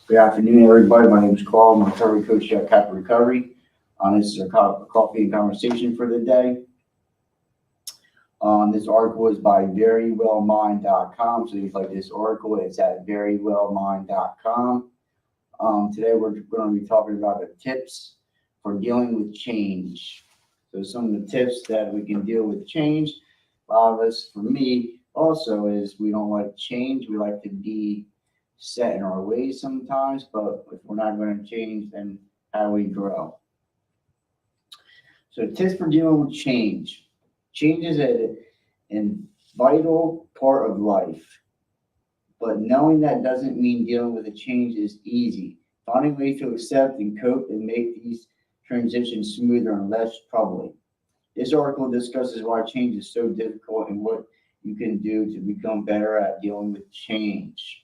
Good afternoon, everybody. My name is Carl. I'm a recovery coach at Kappa Recovery. This is our coffee and conversation for the day. This article is by verywellmind.com. So if you like this article, it's at verywellmind.com. Today we're going to be talking about the tips for dealing with change. So some of the tips that we can deal with change. A lot of us, for me, also is we don't like change. We like to be set in our ways sometimes, but if we're not going to change, then how do we grow? So tips for dealing with change. Change is a vital part of life, but knowing that doesn't mean dealing with a change is easy. Finding ways to accept and cope and make these transitions smoother and less troubling. This article discusses why change is so difficult and what you can do to become better at dealing with change.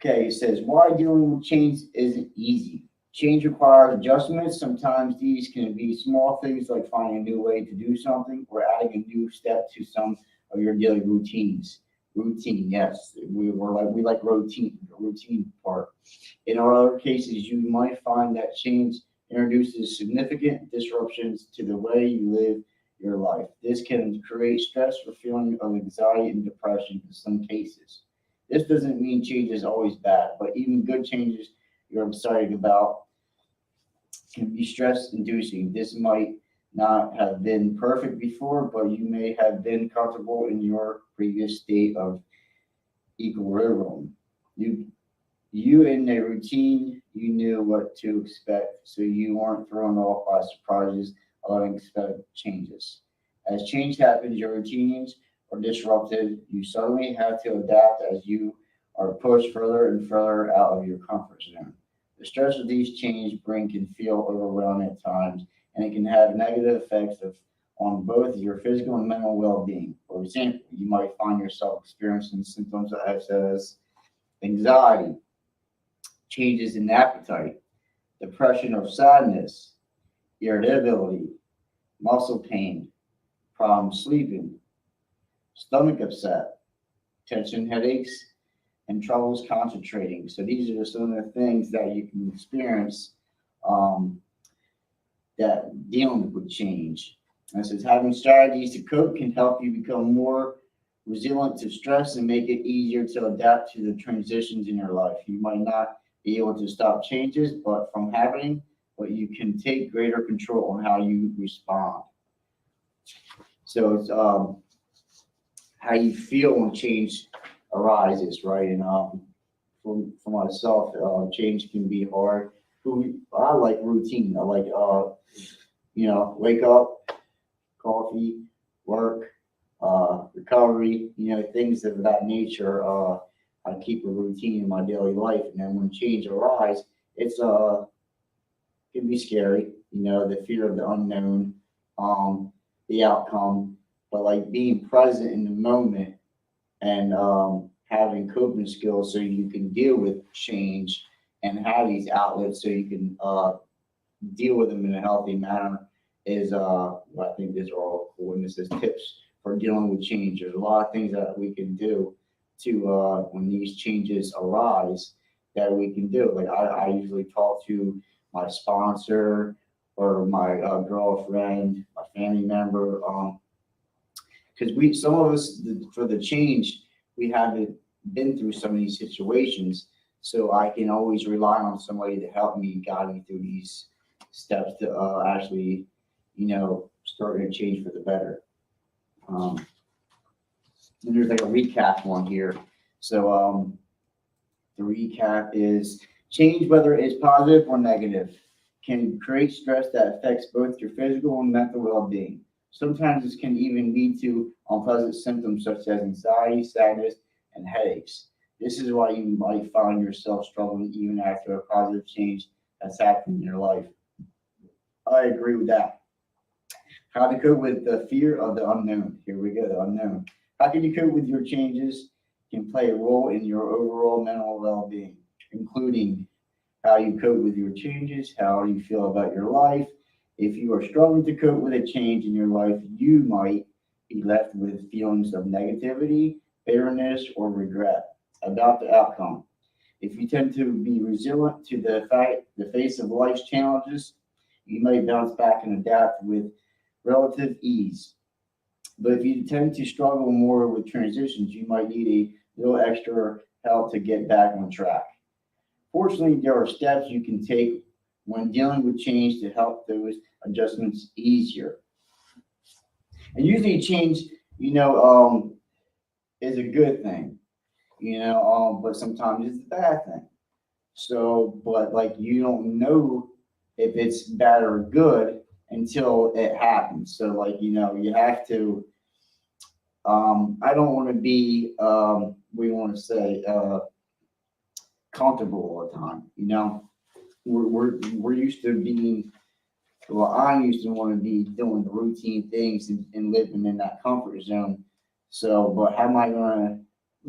Okay, it says why dealing with change isn't easy. Change requires adjustments. Sometimes these can be small things like finding a new way to do something or adding a new step to some of your daily routines. Routine, yes, we like routine, the routine part. In other cases, you might find that change introduces significant disruptions to the way you live your life. This can create stress or feeling of anxiety and depression in some cases. This doesn't mean change is always bad, but even good changes you're excited about can be stress inducing. This might not have been perfect before, but you may have been comfortable in your previous state of equilibrium. You in a routine, you knew what to expect, so you weren't thrown off by surprises or unexpected changes. As change happens, your routines are disrupted. You suddenly have to adapt as you are pushed further and further out of your comfort zone. The stress of these changes bring can feel overwhelming at times, and it can have negative on both your physical and mental well-being. For example, you might find yourself experiencing symptoms such as anxiety, changes in appetite, depression or sadness, irritability, muscle pain, problems sleeping, stomach upset, tension headaches, and troubles concentrating. So these are some of the things that you can experience that dealing with change. And it says having strategies to cope can help you become more resilient to stress and make it easier to adapt to the transitions in your life. You might not be able to stop changes, but you can take greater control on how you respond. So it's how you feel when change arises, right? And for myself, change can be hard. I like routine. I like wake up, coffee, work, recovery, things of that nature. I keep a routine in my daily life, and then when change arises, it's can be scary. The fear of the unknown, the outcome, but like being present in the moment and having coping skills so you can deal with change and have these outlets so you can deal with them in a healthy manner is I think these are all cool. And this is tips for dealing with change. There's a lot of things that we can do to when these changes arise that we can do. Like I usually talk to my sponsor or my girlfriend, my family member, because some of us for the change we haven't been through some of these situations, so I can always rely on somebody to help me guide me through these steps to actually, start a change for the better. And there's like a recap one here. So the recap is change, whether it's positive or negative, can create stress that affects both your physical and mental well-being. Sometimes this can even lead to unpleasant symptoms such as anxiety, sadness, and headaches. This is why you might find yourself struggling even after a positive change has happened in your life. I agree with that. How to cope with the fear of the unknown. Here we go, the unknown. How can you cope with your changes can play a role in your overall mental well-being, including how you cope with your changes, how you feel about your life. If you are struggling to cope with a change in your life, you might be left with feelings of negativity, bitterness, or regret about the outcome. If you tend to be resilient to the face of life's challenges, you might bounce back and adapt with relative ease. But if you tend to struggle more with transitions, you might need a little extra help to get back on track. Fortunately, there are steps you can take when dealing with change to help those adjustments easier. And usually, change, is a good thing, but sometimes it's a bad thing. So, but like you don't know if it's bad or good until it happens. So, like, you have to. I don't want to be, we want to say, comfortable all the time. We're used to being. Well, I used to want to be doing the routine things and living in that comfort zone. So, but how am I going to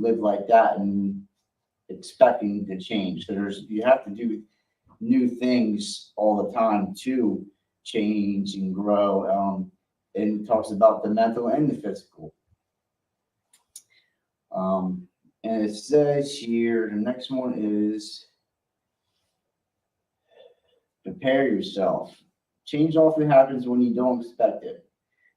live like that and expecting to change? So you have to do new things all the time to change and grow. And it talks about the mental and the physical. And it says here, the next one is prepare yourself. Change often happens when you don't expect it.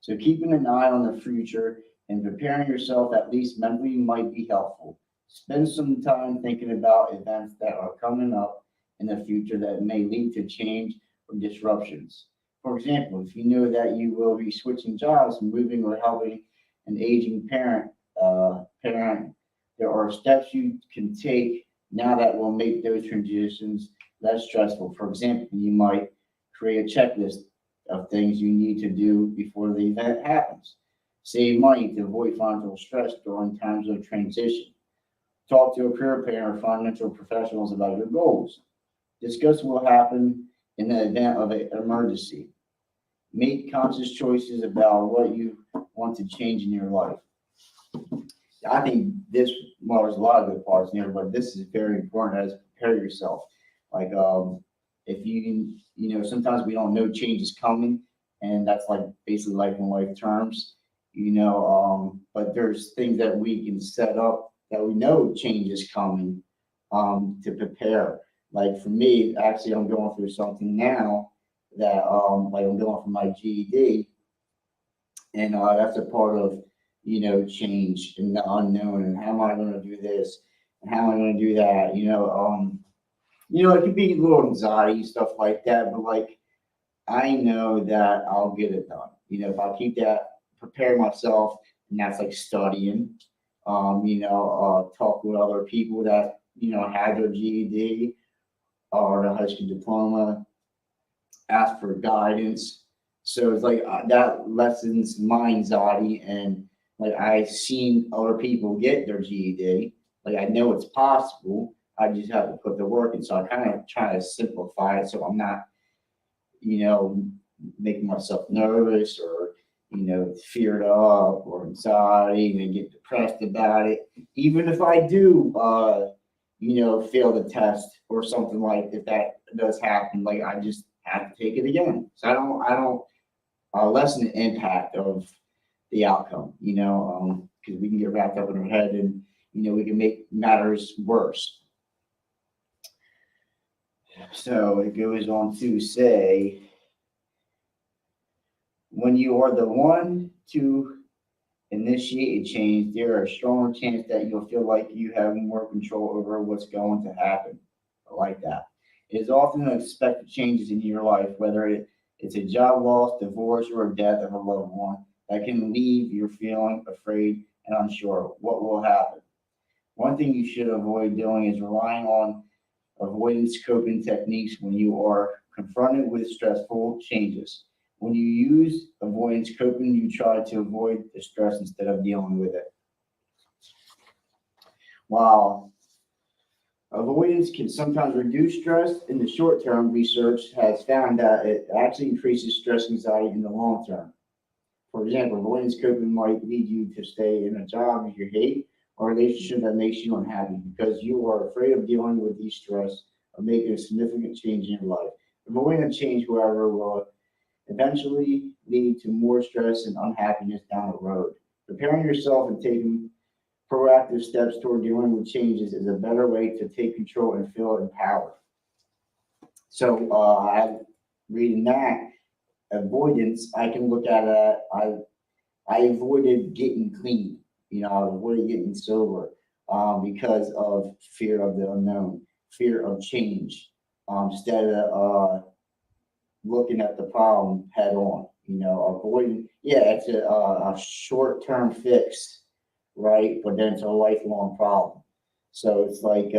So keeping an eye on the future and preparing yourself at least mentally might be helpful. Spend some time thinking about events that are coming up in the future that may lead to change or disruptions. For example, if you know that you will be switching jobs, moving, or helping an aging parent, there are steps you can take now that will make those transitions less stressful. For example, you might create a checklist of things you need to do before the event happens. Save money to avoid financial stress during times of transition. Talk to a career planner or financial professionals about your goals. Discuss what will happen in the event of an emergency. Make conscious choices about what you want to change in your life. I think there's a lot of good parts in here, but this is very important as prepare yourself. Like, if sometimes we don't know change is coming, and that's like basically life and life terms, but there's things that we can set up that we know change is coming, to prepare. Like for me, actually, I'm going through something now that, like I'm going for my GED, and that's a part of, change and the unknown, and how am I going to do this, and how am I going to do that, it could be a little anxiety, stuff like that, but like I know that I'll get it done. If I keep that, prepare myself, and that's like studying, talk with other people that, had their GED or a high school diploma, ask for guidance. So it's like that lessens my anxiety, and like I've seen other people get their GED. Like I know it's possible. I just have to put the work in. So I kind of try to simplify it so I'm not, making myself nervous or, feared up or anxiety and get depressed about it. Even if I do, fail the test or something, like if that does happen, like I just have to take it again. So I don't lessen the impact of the outcome, because we can get wrapped up in our head and, we can make matters worse. So it goes on to say, when you are the one to initiate a change, there are a stronger chance that you'll feel like you have more control over what's going to happen. I like that. It is often unexpected changes in your life, whether it's a job loss, divorce, or a death of a loved one, that can leave you feeling afraid and unsure what will happen. One thing you should avoid doing is relying on avoidance coping techniques when you are confronted with stressful changes. When you use avoidance coping, you try to avoid the stress instead of dealing with it. While avoidance can sometimes reduce stress in the short term, research has found that it actually increases stress anxiety in the long term. For example, avoidance coping might lead you to stay in a job you hate or a relationship that makes you unhappy because you are afraid of dealing with the stress of making a significant change in your life. Avoiding a change, however, will eventually lead to more stress and unhappiness down the road. Preparing yourself and taking proactive steps toward dealing with changes is a better way to take control and feel empowered. So I reading that avoidance, I can look at it. I avoided getting clean. I avoided getting sober because of fear of the unknown, fear of change, instead of looking at the problem head on. Avoiding. Yeah, it's a short-term fix, right? But then it's a lifelong problem. So it's like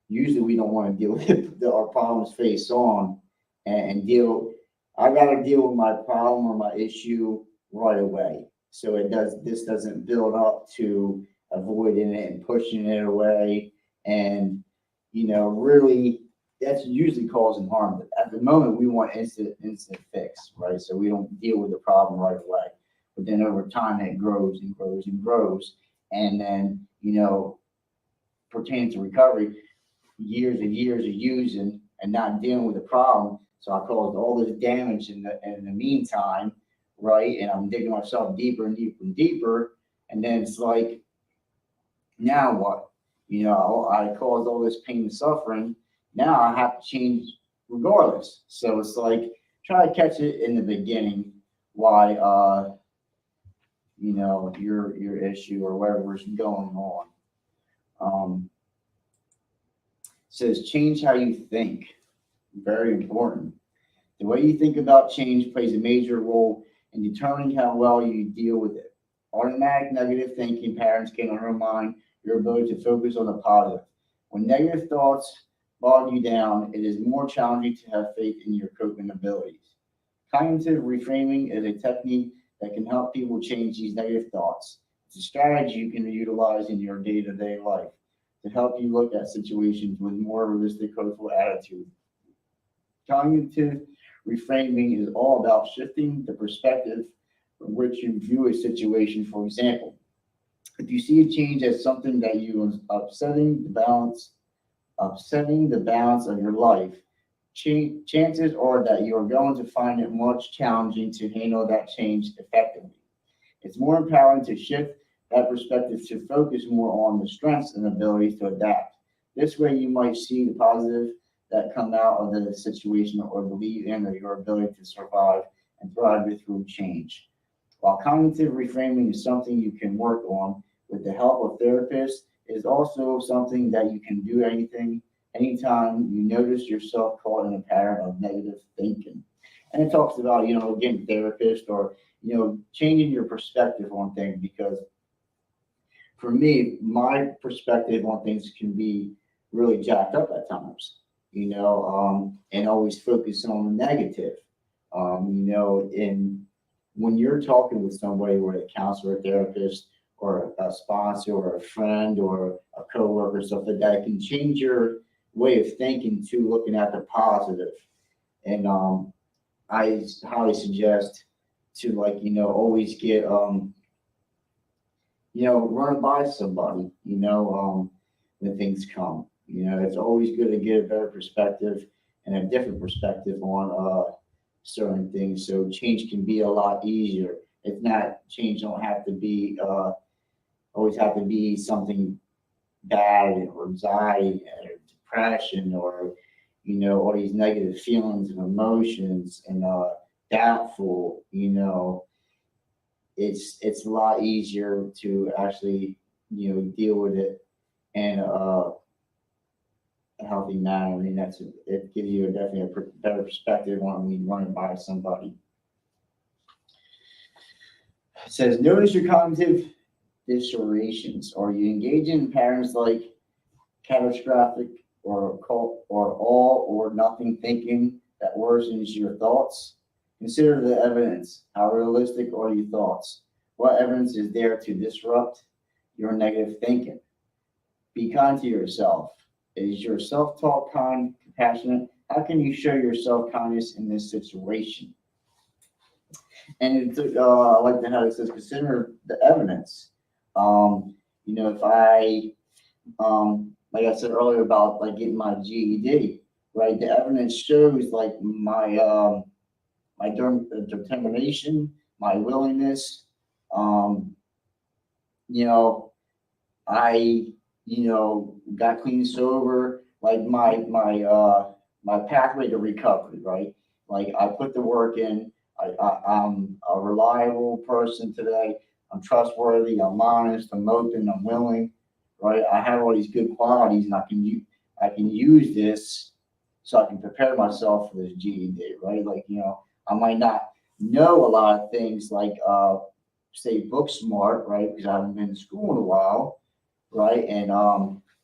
usually we don't want to deal with our problems face on and deal. I got to deal with my problem or my issue right away. So this doesn't build up to avoiding it and pushing it away. And, really that's usually causing harm. But at the moment we want instant fix, right? So we don't deal with the problem right away. But then over time it grows and grows and grows. And then, pertaining to recovery, years and years of using and not dealing with the problem. So I caused all this damage in the meantime, right? And I'm digging myself deeper and deeper and deeper. And then it's like, now what? I caused all this pain and suffering. Now I have to change regardless. So it's like try to catch it in the beginning why your issue or whatever's going on. Says change how you think. Very important. The way you think about change plays a major role in determining how well you deal with it. Automatic negative thinking patterns can undermine your ability to focus on the positive. When negative thoughts bog you down, it is more challenging to have faith in your coping abilities. Cognitive reframing is a technique that can help people change these negative thoughts. It's a strategy you can utilize in your day-to-day life to help you look at situations with more realistic, hopeful attitude. Cognitive reframing is all about shifting the perspective from which you view a situation. For example, if you see a change as something that you is upsetting the balance of your life, chances are that you are going to find it much challenging to handle that change effectively. It's more empowering to shift that perspective to focus more on the strengths and abilities to adapt. This way, you might see the positive that come out of the situation or believe in your ability to survive and thrive through change. While cognitive reframing is something you can work on with the help of therapists, it is also something that you can do anytime you notice yourself caught in a pattern of negative thinking. And it talks about, again, therapist or, changing your perspective on things because for me, my perspective on things can be really jacked up at times, and always focus on the negative, and when you're talking with somebody, whether a counselor, a therapist, or a sponsor, or a friend, or a coworker, stuff like that, it can change your way of thinking to looking at the positive. And I highly suggest to always get run by somebody, when things come. It's always good to get a better perspective and a different perspective on certain things. So change can be a lot easier. It's not change don't have to be always have to be something bad or anxiety or depression or all these negative feelings and emotions and doubtful. It's a lot easier to actually deal with it in a healthy manner. I mean, it gives you definitely a better perspective when you run it by somebody. It says, notice your cognitive distortions. Are you engaging in patterns like catastrophic or all or nothing thinking that worsens your thoughts? Consider the evidence. How realistic are your thoughts? What evidence is there to disrupt your negative thinking? Be kind to yourself. Is your self-talk kind, compassionate? How can you show your self-kindness in this situation? And I like how it says, consider the evidence. If I, like I said earlier about getting my GED, right? The evidence shows my my determination, my willingness, you know, I, got clean and sober, like my pathway to recovery, right? Like I put the work in. I'm a reliable person today. I'm trustworthy. I'm honest. I'm open. I'm willing, right? I have all these good qualities, and I can use this so I can prepare myself for this GED, right? Like I might not know a lot of things like say book smart, right? Because I haven't been in school in a while, right? And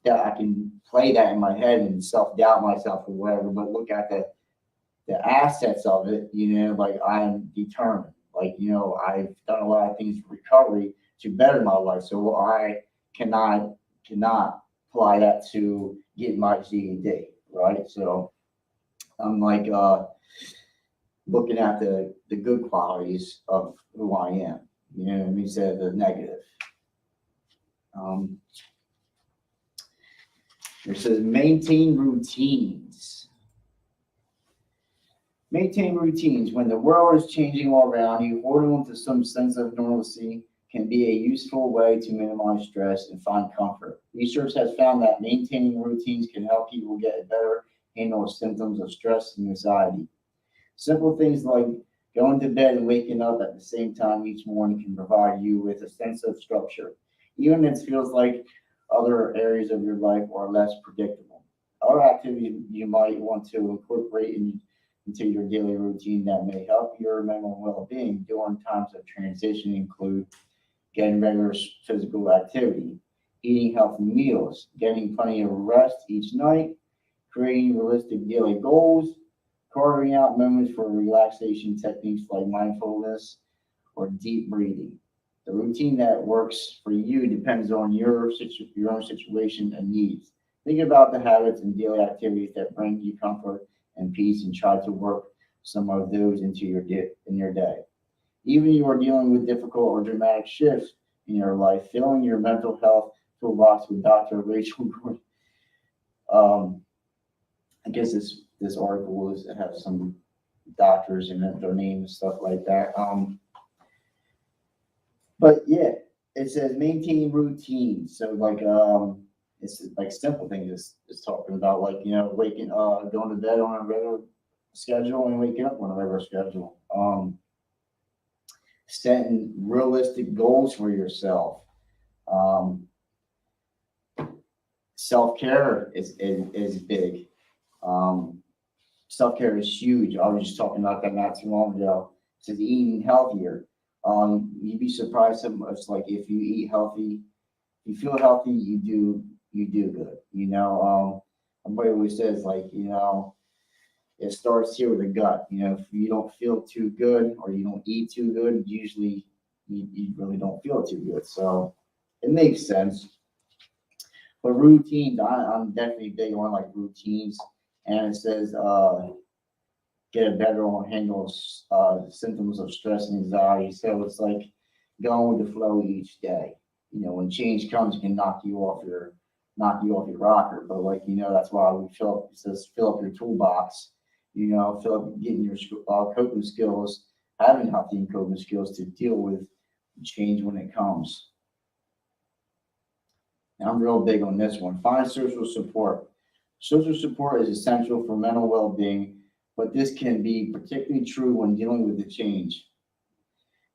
that I can play that in my head and self doubt myself or whatever, but look at the assets of it, like I'm determined. Like, I've done a lot of things for recovery to better my life. So I cannot apply that to get my GED, right? So I'm like looking at the good qualities of who I am, what I mean, instead of the negative. Um, it says maintain routines. Maintain routines. When the world is changing all around you, holding on to some sense of normalcy can be a useful way to minimize stress and find comfort. Research has found that maintaining routines can help people get a better handle of symptoms of stress and anxiety. Simple things like going to bed and waking up at the same time each morning can provide you with a sense of structure, even if it feels like other areas of your life are less predictable. Other activities you might want to incorporate into your daily routine that may help your mental well-being during times of transition include getting regular physical activity, eating healthy meals, getting plenty of rest each night, creating realistic daily goals, carving out moments for relaxation techniques like mindfulness or deep breathing. The routine that works for you depends on your own situation and needs. Think about the habits and daily activities that bring you comfort and peace, and try to work some of those into in your day. Even if you are dealing with difficult or dramatic shifts in your life, filling your mental health toolbox with Dr. Rachel Gordon. Um, I guess this article is it has some doctors in it, their names and stuff like that. But yeah, it says maintain routines. So like it's like simple things. It's talking about like waking going to bed on a regular schedule and waking up on a regular schedule. Setting realistic goals for yourself. Um, Self care is big. Um, Self care is huge. I was just talking about that not too long ago. It says eating healthier. You'd be surprised how much like if you eat healthy, you feel healthy, you do good. Everybody always says like it starts here with the gut. If you don't feel too good or you don't eat too good, usually you really don't feel too good. So it makes sense. But routines, I'm definitely big on like routines. And it says get a better handle symptoms of stress and anxiety. So it's like going with the flow each day. When change comes, it can knock you off your rocker. But like that's why we it says fill up your toolbox. Fill up getting your coping skills, having healthy coping skills to deal with change when it comes. And I'm real big on this one. Find social support. Social support is essential for mental well-being, but this can be particularly true when dealing with the change.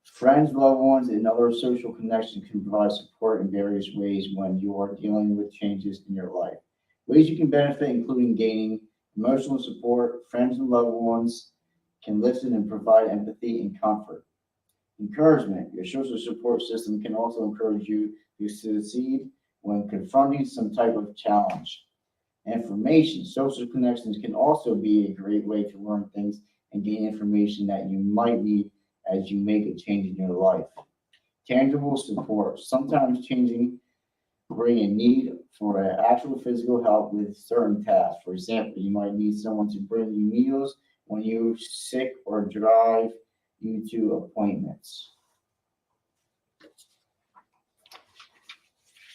Friends, loved ones, and other social connections can provide support in various ways when you are dealing with changes in your life. Ways you can benefit, including gaining emotional support, friends and loved ones can listen and provide empathy and comfort. Encouragement. Your social support system can also encourage you to succeed when confronting some type of challenge. Information. Social connections can also be a great way to learn things and gain information that you might need as you make a change in your life. Tangible support. Sometimes changing bring a need for actual physical help with certain tasks. For example, you might need someone to bring you meals when you're sick or drive you to appointments.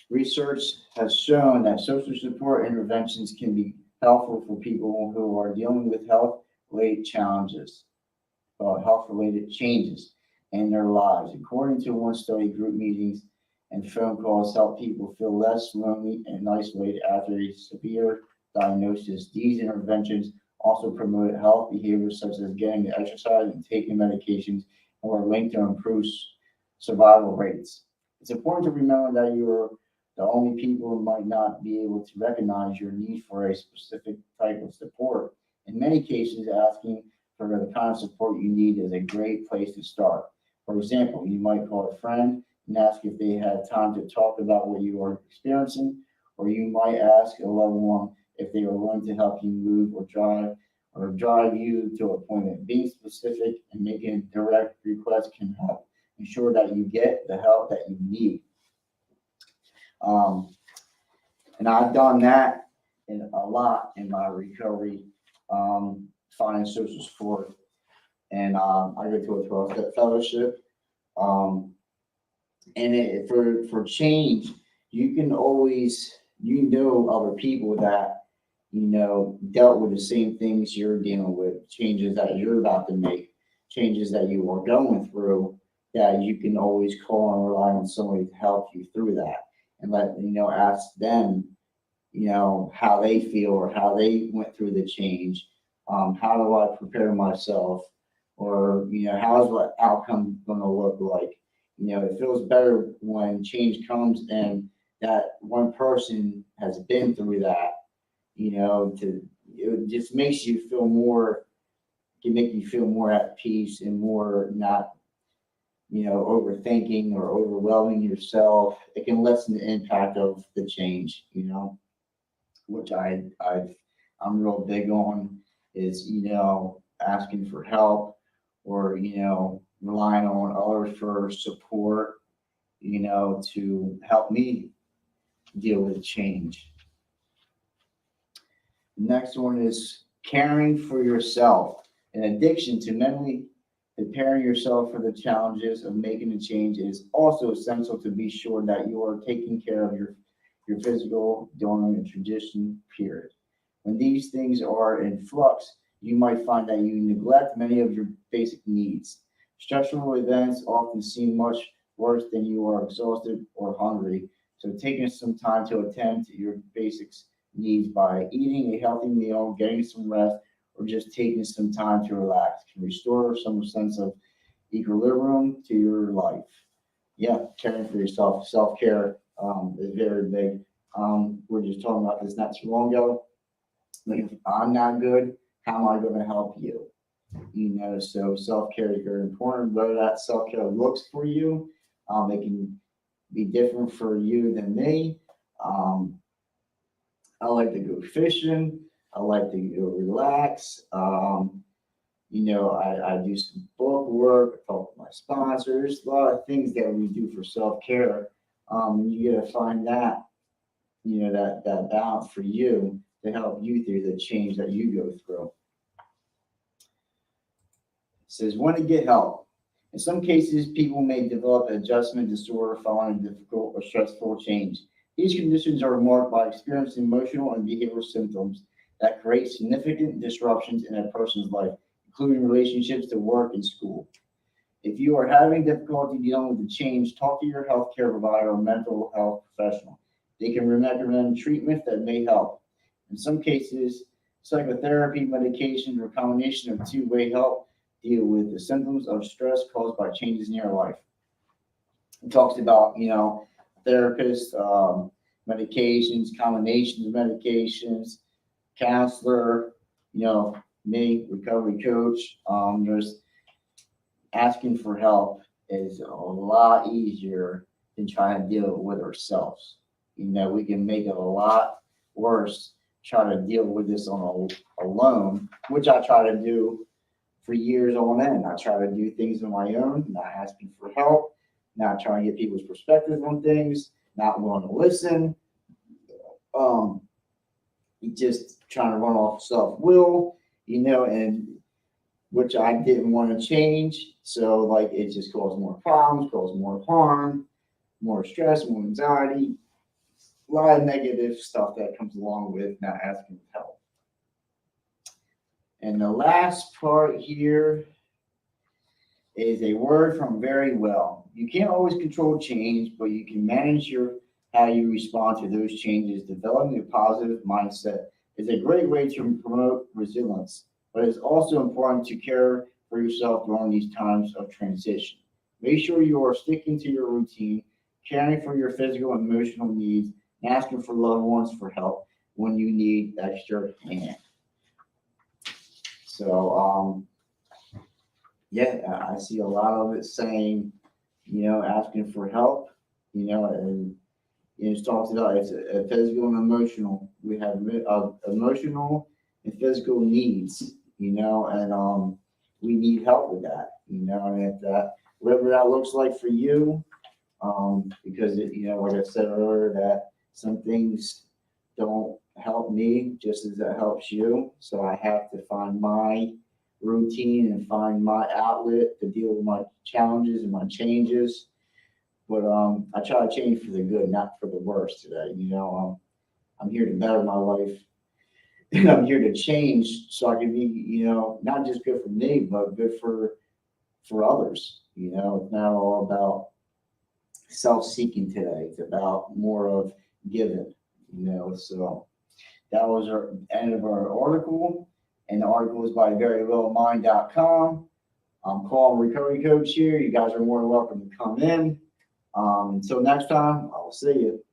Research has shown that social support interventions can be helpful for people who are dealing with health-related challenges, health-related changes in their lives. According to one study, group meetings and phone calls help people feel less lonely and isolated after a severe diagnosis. These interventions also promote health behaviors such as getting the exercise and taking medications and are linked to improve survival rates. It's important to remember that you're the only people who might not be able to recognize your need for a specific type of support. In many cases, asking for the kind of support you need is a great place to start. For example, you might call a friend and ask if they have time to talk about what you are experiencing, or you might ask a loved one if they are willing to help you move or drive you to an appointment. Being specific and making a direct request can help ensure that you get the help that you need. Um, and I've done that a lot in my recovery, finding social support. And I go to a 12-step fellowship. Um, for change, you can always, other people that, dealt with the same things you're dealing with, changes that you're about to make, changes that you are going through, that you can always call and rely on somebody to help you through that and ask them, how they feel or how they went through the change. How do I prepare myself? Or, how's what outcome going to look like? It feels better when change comes and that one person has been through that, it just makes you feel more, can make you feel more at peace and more not, overthinking or overwhelming yourself. It can lessen the impact of the change, which I'm real big on is, asking for help or, relying on others for support, to help me deal with change. Next one is caring for yourself. An addiction to mentally preparing yourself for the challenges of making a change is also essential to be sure that you are taking care of your physical during a transition period. When these things are in flux, you might find that you neglect many of your basic needs. Stressful events often seem much worse than you are exhausted or hungry. So taking some time to attend to your basics needs by eating a healthy meal, getting some rest, or just taking some time to relax can restore some sense of equilibrium to your life. Yeah, caring for yourself, self-care is very big. We're just talking about this not too long ago. Like if I'm not good, how am I going to help you? So self-care is very important. Whether that self-care looks for you, it can be different for you than me. Um, I like to go fishing. I like to go relax. I do some book work. I talk to my sponsors. A lot of things that we do for self-care. You got to find that, that balance for you to help you through the change that you go through. It says when to get help. In some cases, people may develop an adjustment disorder following a difficult or stressful change. These conditions are marked by experiencing emotional and behavioral symptoms that create significant disruptions in a person's life, including relationships to work and school. If you are having difficulty dealing with the change, talk to your healthcare provider or mental health professional. They can recommend treatment that may help. In some cases, psychotherapy, medication, or a combination of two-way help deal with the symptoms of stress caused by changes in your life. It talks about, therapists, medications, combinations of medications, counselor, me, recovery coach. There's asking for help is a lot easier than trying to deal with ourselves. We can make it a lot worse trying to deal with this alone, which I try to do for years on end. I try to do things on my own, not asking for help, not trying to get people's perspective on things, not willing to listen. Just trying to run off self-will, and which I didn't want to change. So it just caused more problems, caused more harm, more stress, more anxiety, a lot of negative stuff that comes along with not asking for help. And the last part here is a word from Very Well. You can't always control change, but you can manage how you respond to those changes. Developing a positive mindset is a great way to promote resilience, but it's also important to care for yourself during these times of transition. Make sure you are sticking to your routine, caring for your physical and emotional needs, and asking for loved ones for help when you need extra hand. So, yeah, I see a lot of it saying, asking for help, and it talks about it's a physical and emotional. We have emotional and physical needs, and we need help with that, and if that whatever that looks like for you, because like I said earlier, that some things don't help me just as it helps you. So I have to find my routine and find my outlet to deal with my challenges and my changes. But I try to change for the good, not for the worse today. I'm here to better my life, and I'm here to change so I can be, not just good for me, but good for others. It's not all about self-seeking today. It's about more of giving. So that was our end of our article, and the article is by verywellmind.com. I'm Paul, recovery coach here. You guys are more than welcome to come in. Until next time, I'll see you.